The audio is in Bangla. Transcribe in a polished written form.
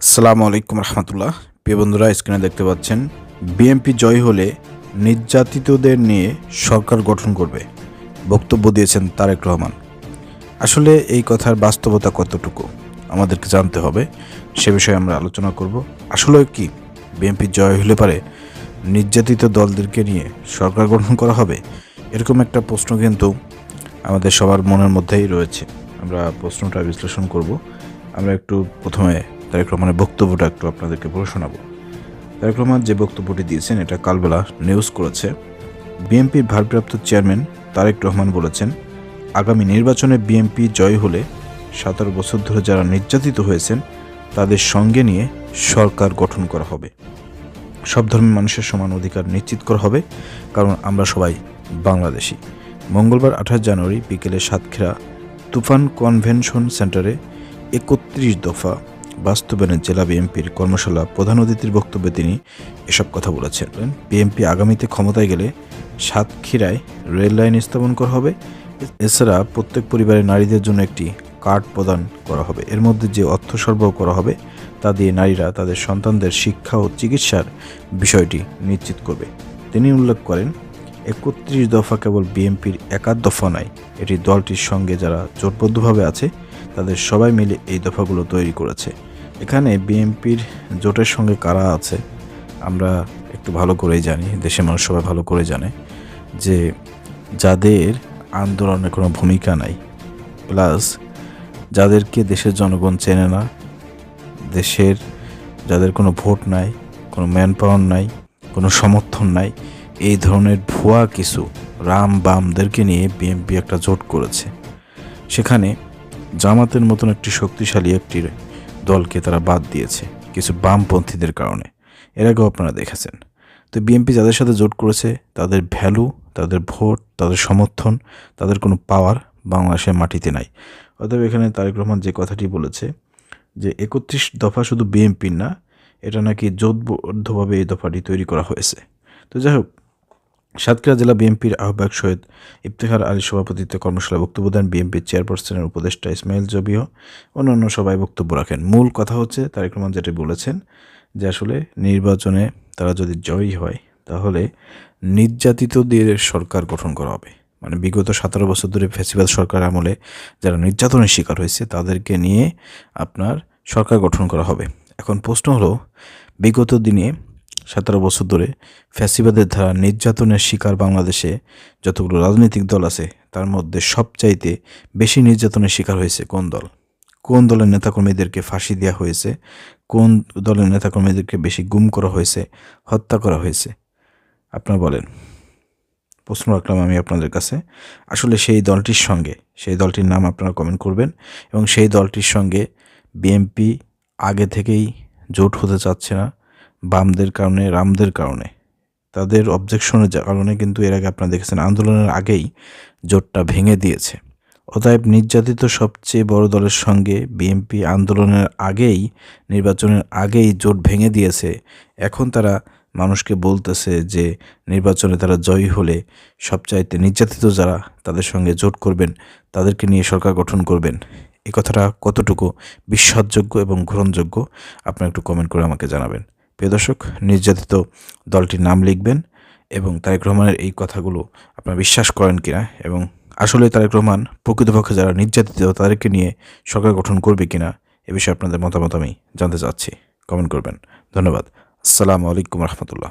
আসসালামু আলাইকুম রহমতুল্লাহ। প্রিয় বন্ধুরা, স্ক্রিনে দেখতে পাচ্ছেন বিএনপি জয় হলে নির্যাতিতদের নিয়ে সরকার গঠন করবে বক্তব্য দিয়েছেন তারেক রহমান। আসলে এই কথার বাস্তবতা কতটুকু আমাদেরকে জানতে হবে, সে বিষয়ে আমরা আলোচনা করব। আসলে কি বিএনপি জয় হলে পারে নির্যাতিত দলদেরকে নিয়ে সরকার গঠন করা হবে? এরকম একটা প্রশ্ন কিন্তু আমাদের সবার মনের মধ্যেই রয়েছে। আমরা প্রশ্নটা বিশ্লেষণ করব। আমরা একটু প্রথমে তারেক রহমানের বক্তব্যটা একটু আপনাদেরকে পড়ে শোনাবো। তারেক রহমান যে বক্তব্যটি দিয়েছেন এটা কালবেলা নিউজ করেছে। বিএনপির ভারপ্রাপ্ত চেয়ারম্যান তারেক রহমান বলেছেন, আগামী নির্বাচনে বিএনপি জয় হলে 17 বছর ধরে যারা নির্যাতিত হয়েছেন তাদের সঙ্গে নিয়ে সরকার গঠন করা হবে। সব ধর্মের মানুষের সমান অধিকার নিশ্চিত করা হবে, কারণ আমরা সবাই বাংলাদেশি। মঙ্গলবার 28 জানুয়ারি বিকেলে সাতক্ষীরা তুফান কনভেনশন সেন্টারে 31 দফা বাস্তবায়নের জেলা বিএনপির কর্মশালা প্রধান অতিথির বক্তব্যে তিনি এসব কথা বলেছেন। বিএনপি আগামীতে ক্ষমতায় গেলে সাতক্ষীরায় রেল লাইন স্থাপন করা হবে। এছাড়া প্রত্যেক পরিবারের নারীদের জন্য একটি কার্ড প্রদান করা হবে। এর মধ্যে যে অর্থ সরবরাহ করা হবে তা দিয়ে নারীরা তাদের সন্তানদের শিক্ষা ও চিকিৎসার বিষয়টি নিশ্চিত করবে। তিনি উল্লেখ করেন, 31 দফা কেবল বিএনপির একার দফা নয়, এটি দলটির সঙ্গে যারা জোটবদ্ধভাবে আছে তাদের সবাই মিলে এই দফাগুলো তৈরি করেছে। এখানে বিএনপির জোটের সঙ্গে কারা আছে আমরা একটু ভালো করেই জানি, দেশের মানুষ সবাই ভালো করে জানে যে যাদের আন্দোলনে কোনো ভূমিকা নাই, প্লাস যাদেরকে দেশের জনগণ চেনে না, দেশের যাদের কোনো ভোট নাই, কোনো ম্যান পাওয়ার নাই, কোনো সমর্থন নাই, এই ধরনের ভুয়া কিছু রাম বামদেরকে নিয়ে বিএনপি একটা জোট করেছে। সেখানে জামাতের মতন একটি শক্তিশালী একটি দলকে তারা বাদ দিয়েছে কিছু বামপন্থীদের কারণে। এর আগেও আপনারা দেখেছেন। তো বিএনপি যাদের সাথে জোট করেছে তাদের ভ্যালু, তাদের ভোট, তাদের সমর্থন, তাদের কোনো পাওয়ার বাংলাদেশের মাটিতে নাই। অতএব এখানে তারেক রহমান যে কথাটি বলেছে যে 31 দফা শুধু বিএনপির না, এটা নাকি জোটবদ্ধভাবে এই দফাটি তৈরি করা হয়েছে। তো যাই হোক, সাতক্ষীরা জেলা বিএনপির আহ্বায়ক সৈয়দ ইফতেখার আলীর সভাপতিত্বে কর্মশালায় বক্তব্য দেন বিএনপির চেয়ারপারসনের উপদেষ্টা ইসমাইল জবিহ। অন্যান্য সবাই বক্তব্য রাখেন। মূল কথা হচ্ছে তারেক রহমান যেটি বলেছেন যে আসলে নির্বাচনে তারা যদি জয়ী হয় তাহলে নির্যাতিতদের সরকার গঠন করা হবে। মানে বিগত 17 বছর ধরে ফ্যাসিবাদ সরকার আমলে যারা নির্যাতনের শিকার হয়েছে তাদেরকে নিয়ে আপনার সরকার গঠন করা হবে। এখন প্রশ্ন হলো, বিগত দিনে 17 বছর ধরে ফ্যাসিবাদের ধারা নির্যাতনের শিকার বাংলাদেশে যতগুলো রাজনৈতিক দল আছে তার মধ্যে সবচাইতে বেশি নির্যাতনের শিকার হয়েছে কোন দল? কোন দলের নেতাকর্মীদেরকে ফাঁসি দেওয়া হয়েছে? কোন দলের নেতাকর্মীদেরকে বেশি গুম করা হয়েছে, হত্যা করা হয়েছে? আপনারা বলেন। প্রশ্ন রাখলাম আমি আপনাদের কাছে। আসলে সেই দলটির সঙ্গে, সেই দলটির নাম আপনারা কমেন্ট করবেন। এবং সেই দলটির সঙ্গে বিএনপি আগে থেকেই জোট হতে চাচ্ছে না, বামদের কারণে, রামদের কারণে, তাদের অবজেকশনের কারণে কিন্তু এর আগে আপনারা দেখেছেন আন্দোলনের আগেই জোটটা ভেঙে দিয়েছে। অতএব নির্যাতিত সবচেয়ে বড় দলের সঙ্গে বিএনপি আন্দোলনের আগেই, নির্বাচনের আগেই জোট ভেঙে দিয়েছে। এখন তারা মানুষকে বলতেছে যে নির্বাচনে তারা জয়ী হলে সবচাইতে নির্যাতিত যারা তাদের সঙ্গে জোট করবেন, তাদেরকে নিয়ে সরকার গঠন করবেন। এই কথাটা কতটুকু বিশ্বাসযোগ্য এবং গ্রহণযোগ্য আপনারা একটু কমেন্ট করে আমাকে জানাবেন। প্রিয় দর্শক, নির্যাতিত দলটির নাম লিখবেন এবং তারেক রহমানের এই কথাগুলো আপনারা বিশ্বাস করেন কিনা, এবং আসলে তারেক রহমান প্রকৃতপক্ষে যারা নির্যাতিত তাদেরকে নিয়ে সরকার গঠন করবে কিনা, এ বিষয়ে আপনাদের মতামত আমি জানতে চাচ্ছি। কমেন্ট করবেন। ধন্যবাদ। আসসালামু আলাইকুম রহমতুল্লাহ।